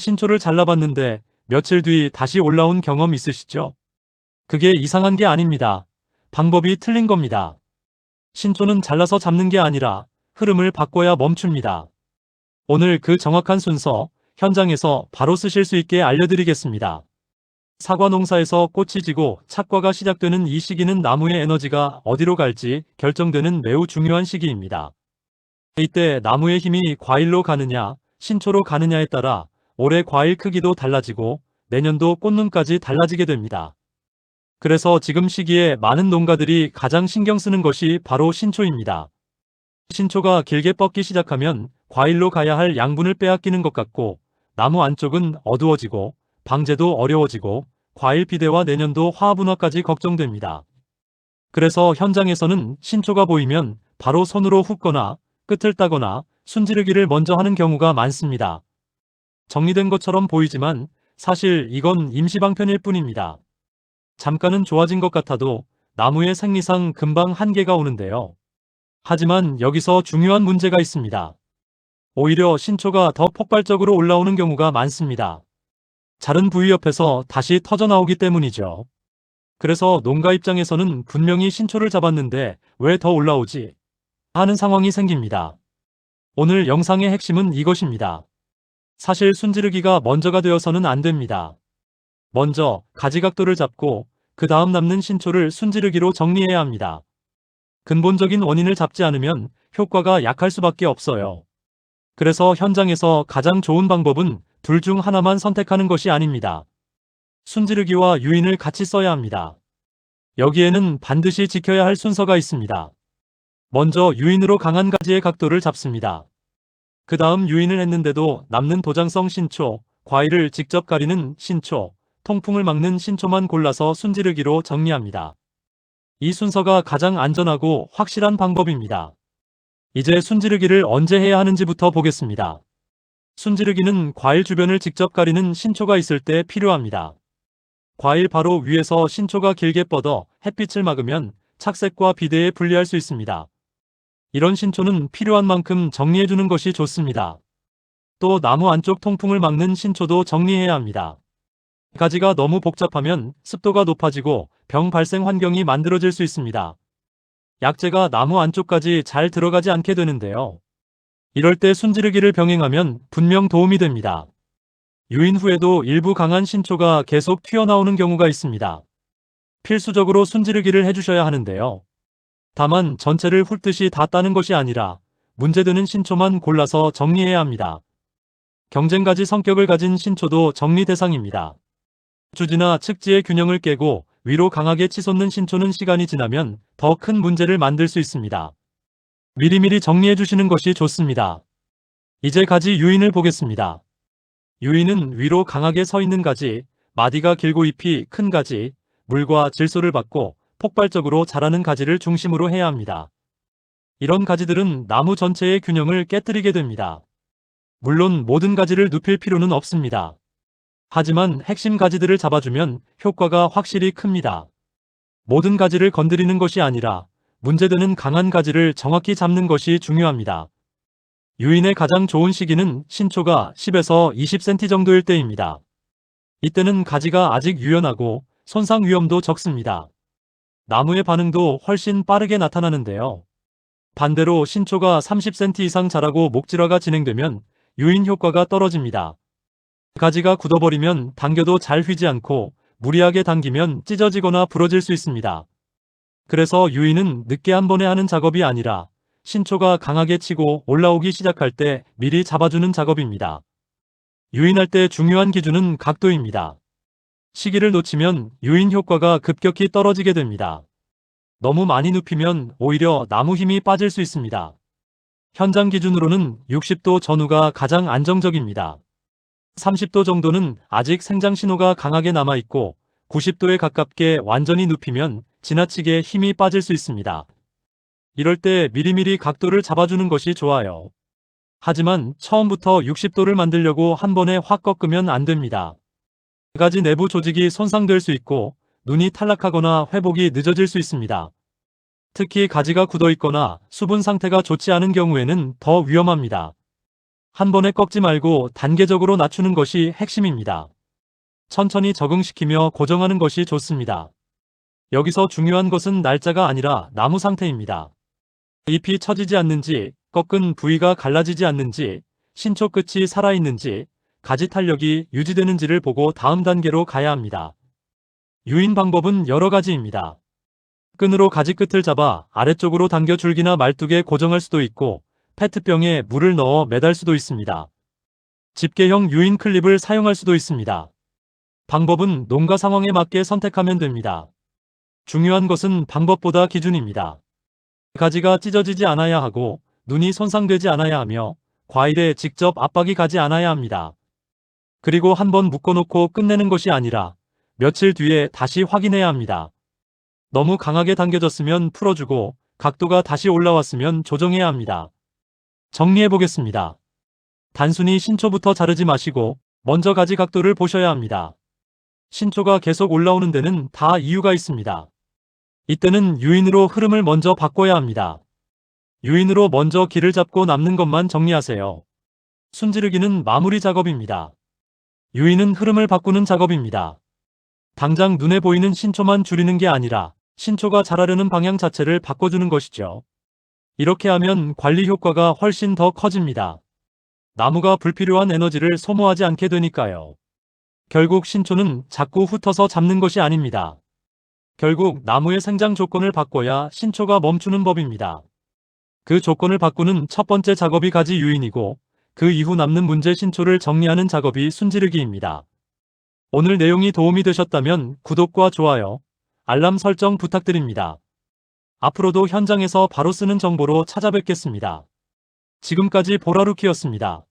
신초를 잘라봤는데 며칠 뒤 다시 올라온 경험 있으시죠? 그게 이상한 게 아닙니다. 방법이 틀린 겁니다. 신초는 잘라서 잡는 게 아니라 흐름을 바꿔야 멈춥니다. 오늘 그 정확한 순서 현장에서 바로 쓰실 수 있게 알려드리겠습니다. 사과 농사에서 꽃이 지고 착과가 시작되는 이 시기는 나무의 에너지가 어디로 갈지 결정되는 매우 중요한 시기입니다. 이때 나무의 힘이 과일로 가느냐, 신초로 가느냐에 따라 올해 과일 크기도 달라지고 내년도 꽃눈까지 달라지게 됩니다. 그래서 지금 시기에 많은 농가들이 가장 신경 쓰는 것이 바로 신초입니다. 신초가 길게 뻗기 시작하면 과일로 가야 할 양분을 빼앗기는 것 같고 나무 안쪽은 어두워지고 방제도 어려워지고 과일 비대와 내년도 화분화까지 걱정됩니다. 그래서 현장에서는 신초가 보이면 바로 손으로 훑거나 끝을 따거나 순지르기를 먼저 하는 경우가 많습니다. 정리된 것처럼 보이지만 사실 이건 임시방편일 뿐입니다. 잠깐은 좋아진 것 같아도 나무의 생리상 금방 한계가 오는데요. 하지만 여기서 중요한 문제가 있습니다. 오히려 신초가 더 폭발적으로 올라오는 경우가 많습니다. 자른 부위 옆에서 다시 터져나오기 때문이죠. 그래서 농가 입장에서는 분명히 신초를 잡았는데 왜 더 올라오지? 하는 상황이 생깁니다. 오늘 영상의 핵심은 이것입니다. 사실 순지르기가 먼저가 되어서는 안 됩니다. 먼저 가지 각도를 잡고 그 다음 남는 신초를 순지르기로 정리해야 합니다. 근본적인 원인을 잡지 않으면 효과가 약할 수밖에 없어요. 그래서 현장에서 가장 좋은 방법은 둘 중 하나만 선택하는 것이 아닙니다. 순지르기와 유인을 같이 써야 합니다. 여기에는 반드시 지켜야 할 순서가 있습니다. 먼저 유인으로 강한 가지의 각도를 잡습니다. 그 다음 유인을 했는데도 남는 도장성 신초, 과일을 직접 가리는 신초, 통풍을 막는 신초만 골라서 순지르기로 정리합니다. 이 순서가 가장 안전하고 확실한 방법입니다. 이제 순지르기를 언제 해야 하는지부터 보겠습니다. 순지르기는 과일 주변을 직접 가리는 신초가 있을 때 필요합니다. 과일 바로 위에서 신초가 길게 뻗어 햇빛을 막으면 착색과 비대에 불리할 수 있습니다. 이런 신초는 필요한 만큼 정리해주는 것이 좋습니다. 또 나무 안쪽 통풍을 막는 신초도 정리해야 합니다. 가지가 너무 복잡하면 습도가 높아지고 병 발생 환경이 만들어질 수 있습니다. 약재가 나무 안쪽까지 잘 들어가지 않게 되는데요. 이럴 때 순지르기를 병행하면 분명 도움이 됩니다. 유인 후에도 일부 강한 신초가 계속 튀어나오는 경우가 있습니다. 필수적으로 순지르기를 해주셔야 하는데요. 다만 전체를 훑듯이 다 따는 것이 아니라 문제되는 신초만 골라서 정리해야 합니다. 경쟁가지 성격을 가진 신초도 정리 대상입니다. 주지나 측지의 균형을 깨고 위로 강하게 치솟는 신초는 시간이 지나면 더 큰 문제를 만들 수 있습니다. 미리미리 정리해 주시는 것이 좋습니다. 이제 가지 유인을 보겠습니다. 유인은 위로 강하게 서 있는 가지, 마디가 길고 잎이 큰 가지, 물과 질소를 받고 폭발적으로 자라는 가지를 중심으로 해야 합니다. 이런 가지들은 나무 전체의 균형을 깨뜨리게 됩니다. 물론 모든 가지를 눕힐 필요는 없습니다. 하지만 핵심 가지들을 잡아주면 효과가 확실히 큽니다. 모든 가지를 건드리는 것이 아니라 문제되는 강한 가지를 정확히 잡는 것이 중요합니다. 유인의 가장 좋은 시기는 신초가 10에서 20cm 정도일 때입니다. 이때는 가지가 아직 유연하고 손상 위험도 적습니다. 나무의 반응도 훨씬 빠르게 나타나는데요. 반대로 신초가 30cm 이상 자라고 목질화가 진행되면 유인 효과가 떨어집니다. 가지가 굳어버리면 당겨도 잘 휘지 않고 무리하게 당기면 찢어지거나 부러질 수 있습니다. 그래서 유인은 늦게 한 번에 하는 작업이 아니라 신초가 강하게 치고 올라오기 시작할 때 미리 잡아주는 작업입니다. 유인할 때 중요한 기준은 각도입니다. 시기를 놓치면 유인 효과가 급격히 떨어지게 됩니다. 너무 많이 눕히면 오히려 나무 힘이 빠질 수 있습니다. 현장 기준으로는 60도 전후가 가장 안정적입니다. 30도 정도는 아직 생장 신호가 강하게 남아있고 90도에 가깝게 완전히 눕히면 지나치게 힘이 빠질 수 있습니다. 이럴 때 미리미리 각도를 잡아주는 것이 좋아요. 하지만 처음부터 60도를 만들려고 한 번에 확 꺾으면 안 됩니다. 가지 내부 조직이 손상될 수 있고 눈이 탈락하거나 회복이 늦어질 수 있습니다. 특히 가지가 굳어 있거나 수분 상태가 좋지 않은 경우에는 더 위험합니다. 한 번에 꺾지 말고 단계적으로 낮추는 것이 핵심입니다. 천천히 적응시키며 고정하는 것이 좋습니다. 여기서 중요한 것은 날짜가 아니라 나무 상태입니다. 잎이 처지지 않는지, 꺾은 부위가 갈라지지 않는지, 신초 끝이 살아있는지, 가지 탄력이 유지되는지를 보고 다음 단계로 가야 합니다. 유인 방법은 여러 가지입니다. 끈으로 가지 끝을 잡아 아래쪽으로 당겨 줄기나 말뚝에 고정할 수도 있고, 페트병에 물을 넣어 매달 수도 있습니다. 집게형 유인 클립을 사용할 수도 있습니다. 방법은 농가 상황에 맞게 선택하면 됩니다. 중요한 것은 방법보다 기준입니다. 가지가 찢어지지 않아야 하고 눈이 손상되지 않아야 하며 과일에 직접 압박이 가지 않아야 합니다. 그리고 한번 묶어놓고 끝내는 것이 아니라 며칠 뒤에 다시 확인해야 합니다. 너무 강하게 당겨졌으면 풀어주고 각도가 다시 올라왔으면 조정해야 합니다. 정리해보겠습니다. 단순히 신초부터 자르지 마시고 먼저 가지 각도를 보셔야 합니다. 신초가 계속 올라오는 데는 다 이유가 있습니다. 이때는 유인으로 흐름을 먼저 바꿔야 합니다. 유인으로 먼저 길을 잡고 남는 것만 정리하세요. 순지르기는 마무리 작업입니다. 유인은 흐름을 바꾸는 작업입니다. 당장 눈에 보이는 신초만 줄이는 게 아니라 신초가 자라려는 방향 자체를 바꿔주는 것이죠. 이렇게 하면 관리 효과가 훨씬 더 커집니다. 나무가 불필요한 에너지를 소모하지 않게 되니까요. 결국 신초는 자꾸 훑어서 잡는 것이 아닙니다. 결국 나무의 생장 조건을 바꿔야 신초가 멈추는 법입니다. 그 조건을 바꾸는 첫 번째 작업이 가지 유인이고 그 이후 남는 문제 신초를 정리하는 작업이 순지르기입니다. 오늘 내용이 도움이 되셨다면 구독과 좋아요, 알람 설정 부탁드립니다. 앞으로도 현장에서 바로 쓰는 정보로 찾아뵙겠습니다. 지금까지 보라루키였습니다.